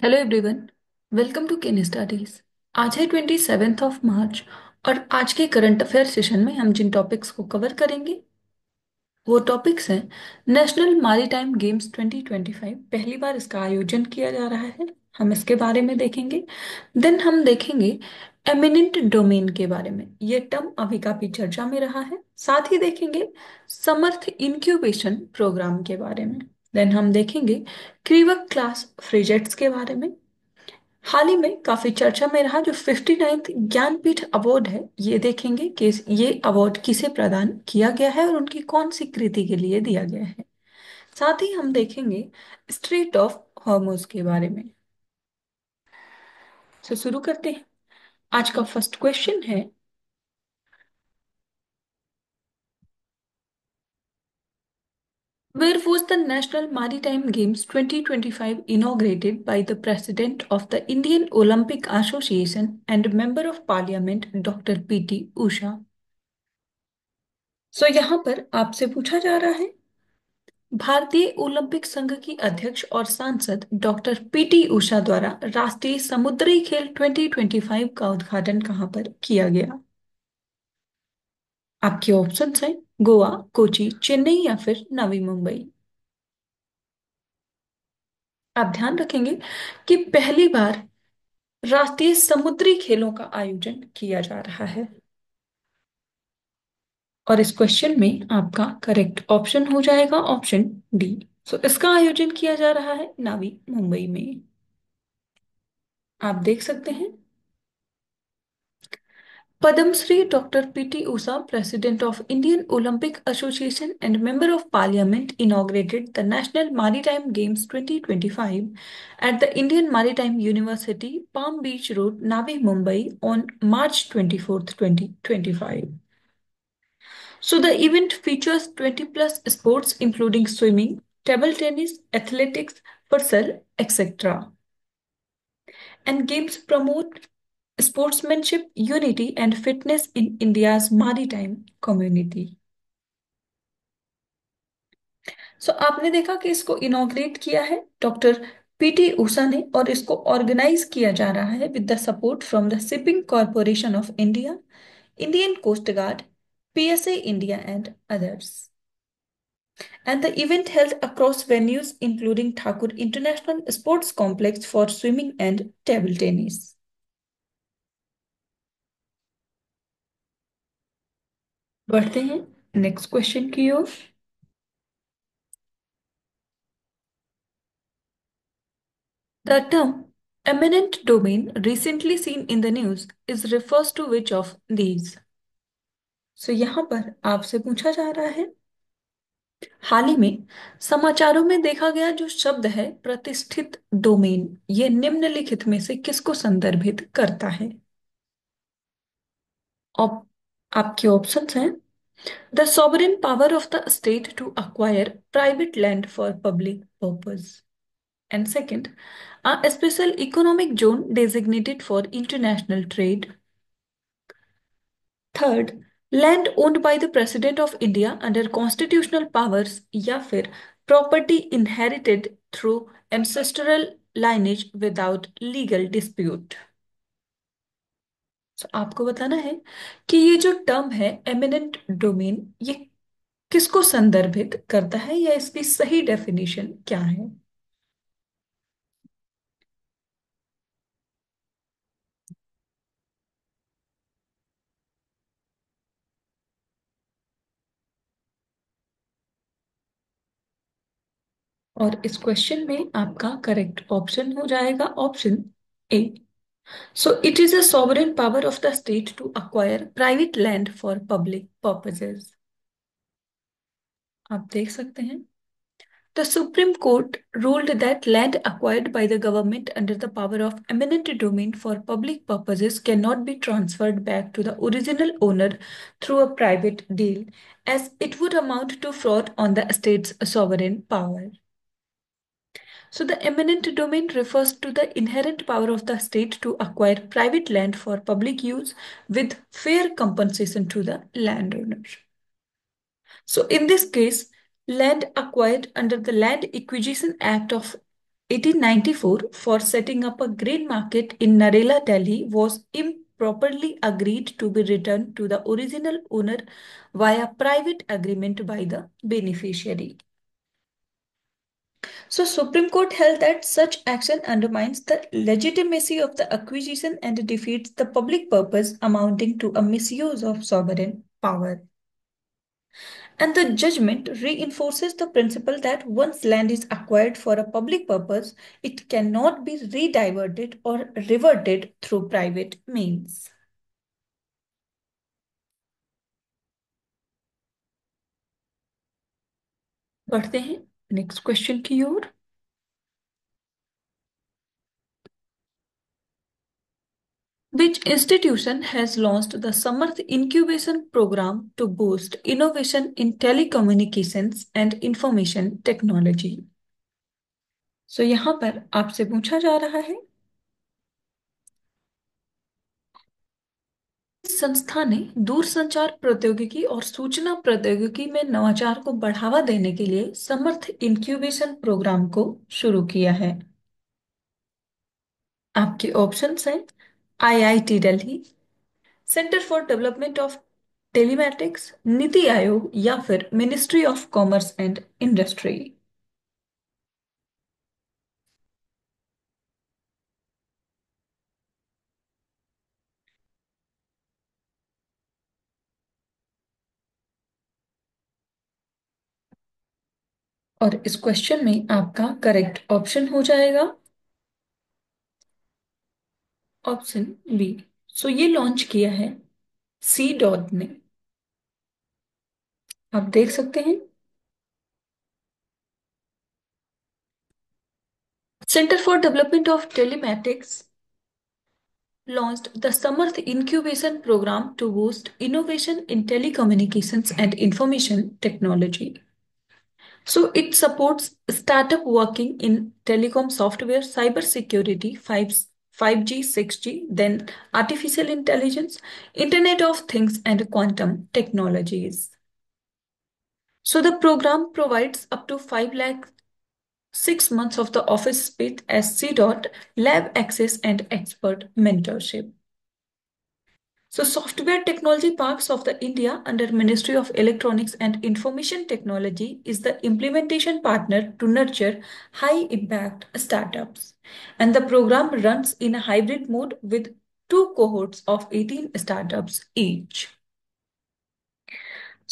Hello everyone. Welcome to Ken studies. आज है 27 मार्च और आज के करंट अफेयर सेशन में हम जिन टॉपिक्स को कवर करेंगे वो टॉपिक्स हैं। नेशनल मैरीटाइम गेम्स 2025 पहली बार इसका आयोजन किया जा रहा है, हम इसके बारे में देखेंगे। देन हम देखेंगे एमिनेंट डोमेन के बारे में, ये टर्म अभी काफी चर्चा में रहा है। साथ ही देखेंगे समर्थ इंक्यूबेशन प्रोग्राम के बारे में। देन हम देखेंगे क्रीवक क्लास फ्रिजेट्स के बारे में। हाल ही में काफी चर्चा में रहा जो 59th ज्ञानपीठ अवार्ड है, ये देखेंगे कि ये अवार्ड किसे प्रदान किया गया है और उनकी कौन सी कृति के लिए दिया गया है। साथ ही हम देखेंगे स्ट्रेट ऑफ हॉर्मुज के बारे में। तो शुरू करते हैं। आज का फर्स्ट क्वेश्चन है, where was the National Maritime Games 2025 inaugurated by the President of the Indian Olympic Association and Member of Parliament Dr. P.T. Usha? सो यहाँ पर आपसे पूछा जा रहा है, भारतीय ओलंपिक संघ की अध्यक्ष और सांसद डॉक्टर पीटी उषा द्वारा राष्ट्रीय समुद्री खेल 2025 का उद्घाटन कहाँ पर किया गया? आपके ऑप्शंस हैं गोवा, कोची, चेन्नई या फिर नवी मुंबई। आप ध्यान रखेंगे कि पहली बार राष्ट्रीय समुद्री खेलों का आयोजन किया जा रहा है और इस क्वेश्चन में आपका करेक्ट ऑप्शन हो जाएगा ऑप्शन डी। सो इसका आयोजन किया जा रहा है नवी मुंबई में। आप देख सकते हैं Padam Dr. P.T. Usha, President of Indian Olympic Association and Member of Parliament, inaugurated the National Maritime Games 2025 at the Indian Maritime University, Palm Beach Road, Navi Mumbai on March 24th, 2025. So the event features 20 plus sports including swimming, table tennis, athletics, futsal, etc. And games promote sportsmanship, unity, and fitness in India's maritime community. सो आपने देखा कि इसको inaugurate किया है doctor PT Usha ने और इसको organise किया जा रहा है with the support from the shipping corporation of India, Indian coast guard, PSA India and others. And the event held across venues including Thakur International Sports Complex for swimming and table tennis. बढ़ते हैं next question की ओर। The term eminent domain, recently seen in the news, is refers to which of these? सो यहाँ पर आपसे पूछा जा रहा है, हाल ही में समाचारों में देखा गया जो शब्द है प्रतिष्ठित डोमेन, ये निम्नलिखित में से किसको संदर्भित करता है? ऑप, आपके ऑप्शंस हैं the sovereign power of the state to acquire private land for public purpose. And second, a special economic zone designated for international trade. Third, land owned by the President of India under constitutional powers या फिर property inherited through ancestral lineage without legal dispute. So, आपको बताना है कि ये जो term है eminent domain, ये किसको संदर्भित करता है या इसकी सही डेफिनेशन क्या है? और इस क्वेश्चन में आपका करेक्ट ऑप्शन हो जाएगा option A. So it is a sovereign power of the state to acquire private land for public purposes. आप देख सकते हैं The Supreme Court ruled that land acquired by the government under the power of eminent domain for public purposes cannot be transferred back to the original owner through a private deal, as it would amount to fraud on the state's sovereign power. So, the eminent domain refers to the inherent power of the state to acquire private land for public use with fair compensation to the landowner. So, in this case, land acquired under the Land Acquisition Act of 1894 for setting up a grain market in Narela, Delhi was improperly agreed to be returned to the original owner via private agreement by the beneficiary. So Supreme Court held that such action undermines the legitimacy of the acquisition and defeats the public purpose amounting to a misuse of sovereign power. And the judgment reinforces the principle that once land is acquired for a public purpose, it cannot be rediverted or reverted through private means. बढ़ते हैं next question की ओर। Which institution has launched the Samarth Incubation Program to boost innovation in telecommunications and information technology? सो यहाँ पर आपसे पूछा जा रहा है, इस संस्था ने दूरसंचार प्रौद्योगिकी और सूचना प्रौद्योगिकी में नवाचार को बढ़ावा देने के लिए समर्थ इंक्यूबेशन प्रोग्राम को शुरू किया है। आपके ऑप्शंस हैं IIT Delhi, centre for development of telematics, NITI Aayog या फिर ministry of commerce and industry. और इस क्वेश्चन में आपका करेक्ट ऑप्शन हो जाएगा ऑप्शन बी। सो ये लॉन्च किया है सी डॉट ने। आप देख सकते हैं Center for Development of Telematics launched the Samarth Incubation Program to boost innovation in telecommunications and information technology. So it supports startup working in telecom software, cybersecurity, 5G, 6G, then artificial intelligence, Internet of Things, and quantum technologies. So the program provides up to 5 lakh 6 months of the office space as C dot, lab access and expert mentorship. So Software Technology Parks of the India under Ministry of Electronics and Information Technology is the implementation partner to nurture high impact startups. And the program runs in a hybrid mode with two cohorts of 18 startups each.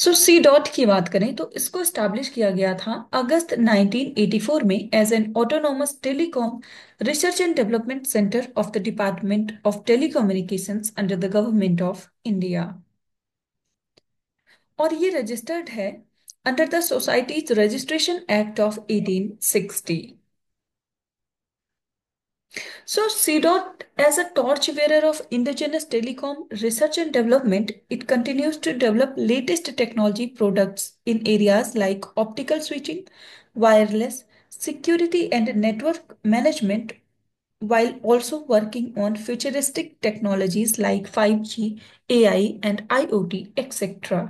So C dot की बात करें तो इसको establish किया गया था अगस्त 1984 में as an autonomous telecom research and development centre of the department of telecommunications under the government of India. और ये रजिस्टर्ड है under the societies registration act of 1860। So, CDOT, as a torchbearer of indigenous telecom research and development, it continues to develop latest technology products in areas like optical switching, wireless, security, and network management, while also working on futuristic technologies like 5G, AI, and IoT, etc.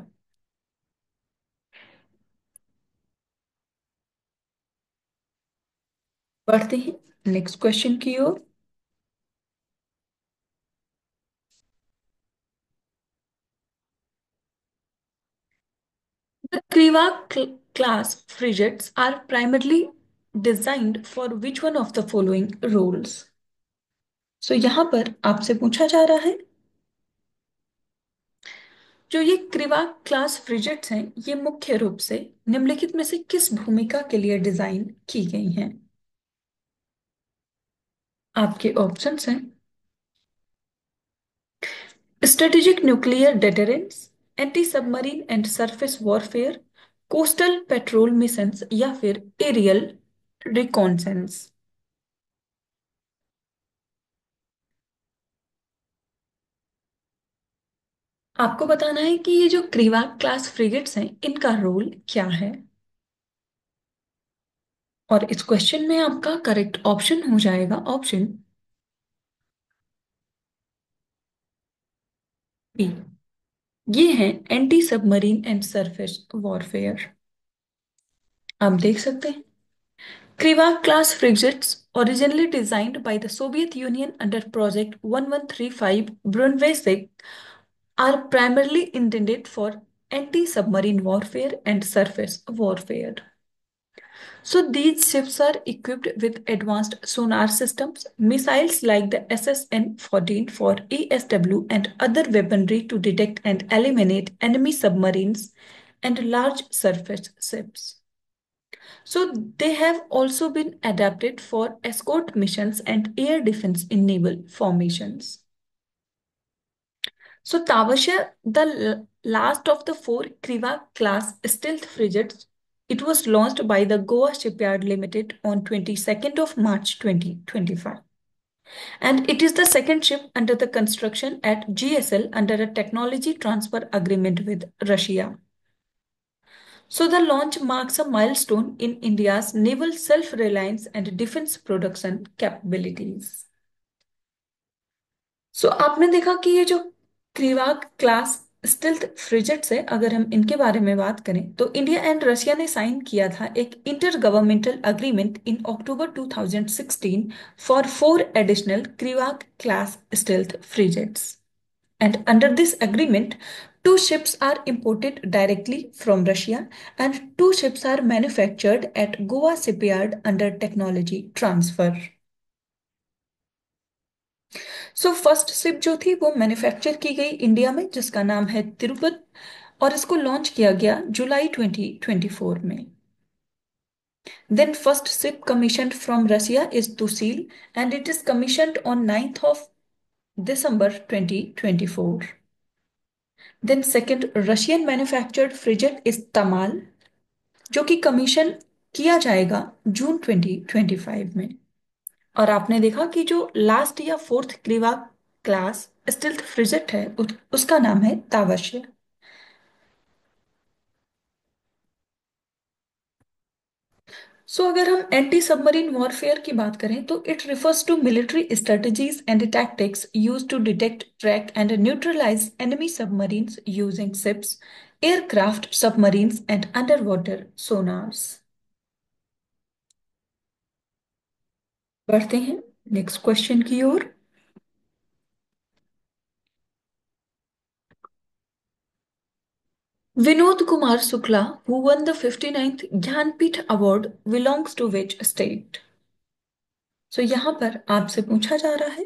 बढ़ते हैं next question की ओर। The Kriva class frigates are primarily designed for which one of the following roles? सो यहाँ पर आपसे पूछा जा रहा है जो ये क्रिवा क्लास फ्रिगेट्स हैं ये मुख्य रूप से निम्नलिखित में से किस भूमिका के लिए डिजाइन की गई हैं? आपके ऑप्शंस हैं strategic nuclear deterrence, anti submarine and surface warfare, coastal petrol missions या फिर एरियल रिकॉन्सेंस। आपको बताना है कि ये जो क्रीवा क्लास फ्रिगेट्स हैं इनका रोल क्या है। और इस क्वेश्चन में आपका करेक्ट ऑप्शन हो जाएगा ऑप्शन बी। ये है anti submarine and surface warfare. आप देख सकते हैं Krivak class frigates, originally designed by the Soviet Union under Project 1135 Brunvesik, are primarily intended for anti-submarine warfare and surface warfare. So these ships are equipped with advanced sonar systems, missiles like the SSN-14 for ESW and other weaponry to detect and eliminate enemy submarines and large surface ships. So they have also been adapted for escort missions and air defense in naval formations. So Tavasha, the last of the four Kriva class stealth frigates, it was launched by the Goa Shipyard Limited on 22nd of March 2025. And it is the second ship under the construction at GSL under a technology transfer agreement with Russia. So the launch marks a milestone in India's naval self-reliance and defense production capabilities. सो आपने देखा कि ये जो क्रीवाक class stealth frigates है, अगर हम इनके बारे में बात करें तो इंडिया एंड रशिया ने साइन किया था एक inter governmental agreement in October 2016 for four additional Krivak class stealth frigates. And under this agreement, two ships are imported directly from Russia and two ships are manufactured at Goa shipyard under technology transfer. So first ship जो थी वो manufacture की गई India में, जिसका नाम है तिरुपत, और इसको लॉन्च किया गया जुलाई 2024 में. Then first ship commissioned from Russia is Tushil and it is commissioned on 9th of December 2024. Then second Russian manufactured frigate is Tamal, जो कि कमीशन किया जाएगा जून 2025 में. और आपने देखा कि जो लास्ट या फोर्थ क्लीवा क्लास स्टिल्थ फ्रिगेट है उसका नाम है तावश्य. सो अगर हम एंटी सबमरीन वॉरफेयर की बात करें तो it refers to military strategies and tactics use to detect, track and neutralize enemy submarines using ships, aircraft, submarines and under water sonars. बढ़ते हैं नेक्स्ट क्वेश्चन की ओर. Vinod Kumar Shukla, who won the 59th Jnanpith Award, belongs to which state? So यहाँ पर आपसे पूछा जा रहा है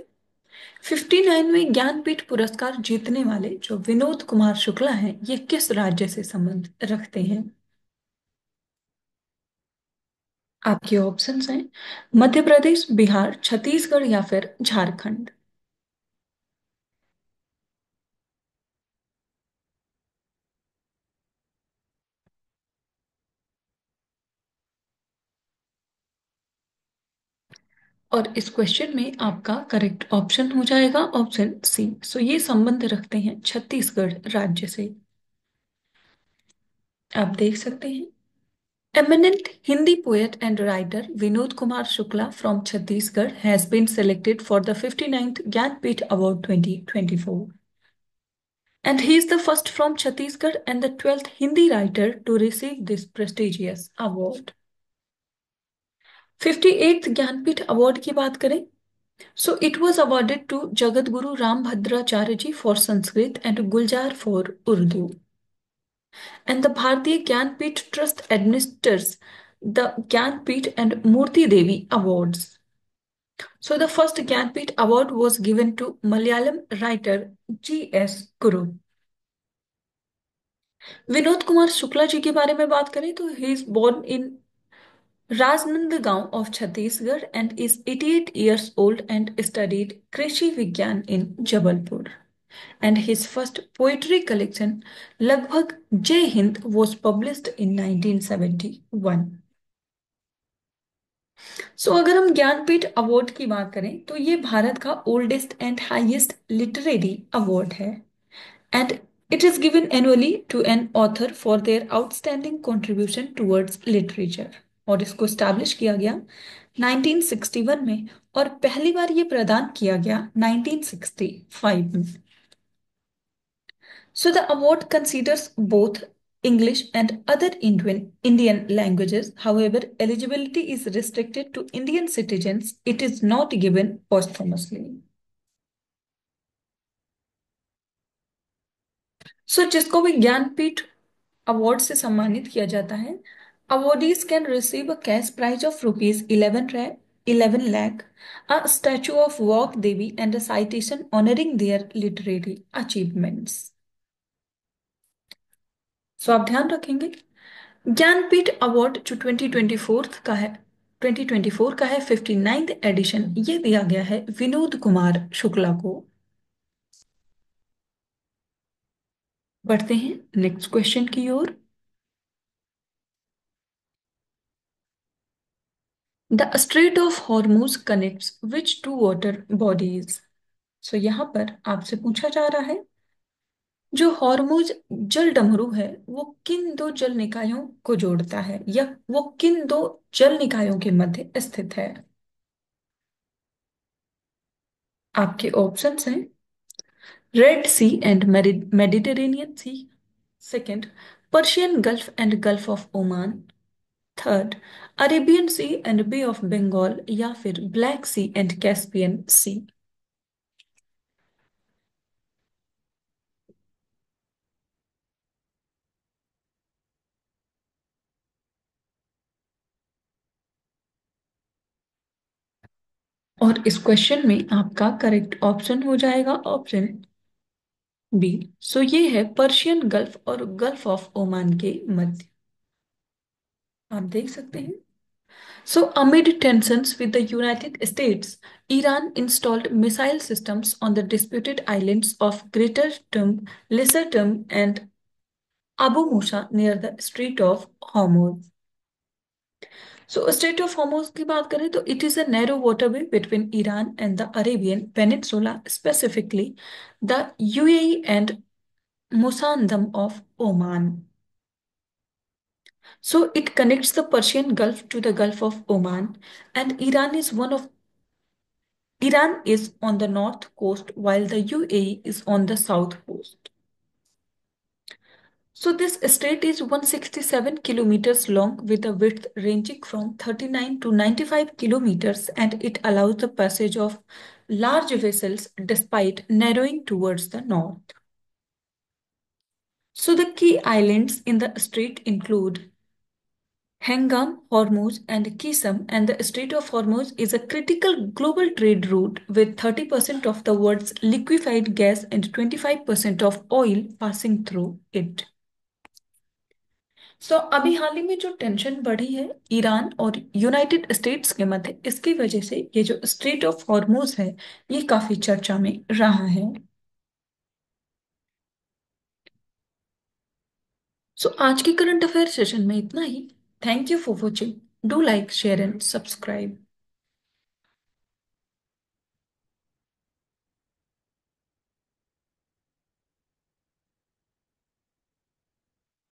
59वें ज्ञानपीठ पुरस्कार जीतने वाले जो विनोद कुमार शुक्ला हैं, ये किस राज्य से संबंध रखते हैं? आपके ऑप्शंस हैं मध्य प्रदेश, बिहार, छत्तीसगढ़ या फिर झारखंड. और इस क्वेश्चन में आपका करेक्ट ऑप्शन हो जाएगा ऑप्शन सी. सो ये संबंध रखते हैं छत्तीसगढ़ राज्य से. आप देख सकते हैं eminent Hindi poet and writer Vinod Kumar Shukla from Chhattisgarh has been selected for the 59th Jnanpith Award 2024. And he is the first from Chhattisgarh and the 12th Hindi writer to receive this prestigious award. 58th Jnanpith Award की बात करें so it was awarded to Jagat Guru Ram Bhadracharya ji for Sanskrit and Guljar for Urdu. And the Bharatiya Jnanpith Trust administers the Jnanpith and Murti Devi Awards. So the first Jnanpith Award was given to Malayalam writer G.S. Guru. Vinod Kumar Shukla ji के बारे में बात करें तो he is born in Rajnandgaon of Chhattisgarh and is 88 years old and studied कृषि विज्ञान in Jabalpur. And his first poetry collection, लगभग जय हिंद, was published in 1971. सो अगर हम ज्ञानपीठ अवार्ड की बात करें तो ये भारत का oldest and highest literary award है. And it is given annually to an author for their outstanding contribution towards literature. और इसको स्टैब्लिश किया गया 1961 में और पहली बार ये प्रदान किया गया 1965 में. So the award considers both English, and other Indian languages. However, eligibility is restricted to Indian citizens. It is not given posthumously. जिसको भी ज्ञानपीठ अवार्ड से सम्मानित किया जाता है, awardees can receive a cash prize of rupees 11 lakh, a statue of Walk Devi, and a citation honoring their literary achievements. आप ध्यान रखेंगे, ज्ञानपीठ अवार्ड जो 2024 का है, 2024 का है 59th एडिशन, ये दिया गया है विनोद कुमार शुक्ला को। बढ़ते हैं नेक्स्ट क्वेश्चन की ओर। The strait of Hormuz connects which two water bodies. यहाँ पर आपसे पूछा जा रहा है, जो हॉर्मूज जल डमरू है वो किन दो जल निकायों को जोड़ता है, या वो किन दो जल निकायों के मध्य स्थित है। आपके ऑप्शंस हैं Red Sea and Mediterranean Sea, second Persian Gulf and Gulf of Oman, third Arabian Sea and Bay of Bengal, या फिर Black Sea and Caspian Sea. और इस क्वेश्चन में आपका करेक्ट ऑप्शन हो जाएगा ऑप्शन बी। ये है पर्शियन गल्फ और गल्फ ऑफ ओमान के मध्य। आप देख सकते हैं। amid tensions with the United States, Iran installed missile systems on the disputed islands of Greater Tum, Lesser Tum, and Abu Musa near the Strait of Hormuz. Strait of Hormuz की बात करें तो it is a narrow waterway between Iran and the Arabian Peninsula, specifically the UAE and Musandam of Oman. It connects the Persian Gulf to the Gulf of Oman, and Iran is on the north coast while the UAE is on the south coast. This strait is 167 kilometers long with a width ranging from 39 to 95 kilometers, and it allows the passage of large vessels despite narrowing towards the north. The key islands in the strait include Hangam, Hormuz, and Kisum, and the Strait of Hormuz is a critical global trade route with 30% of the world's liquefied gas and 25% of oil passing through it. अभी हाल ही में जो tension बढ़ी है Iran और United states के मध्य, इसकी वजह से ये जो स्ट्रेट ऑफ हॉर्मूज है ये काफी चर्चा में रहा है। आज के करंट अफेयर सेशन में इतना ही। Thank you for watching. Do like share and subscribe.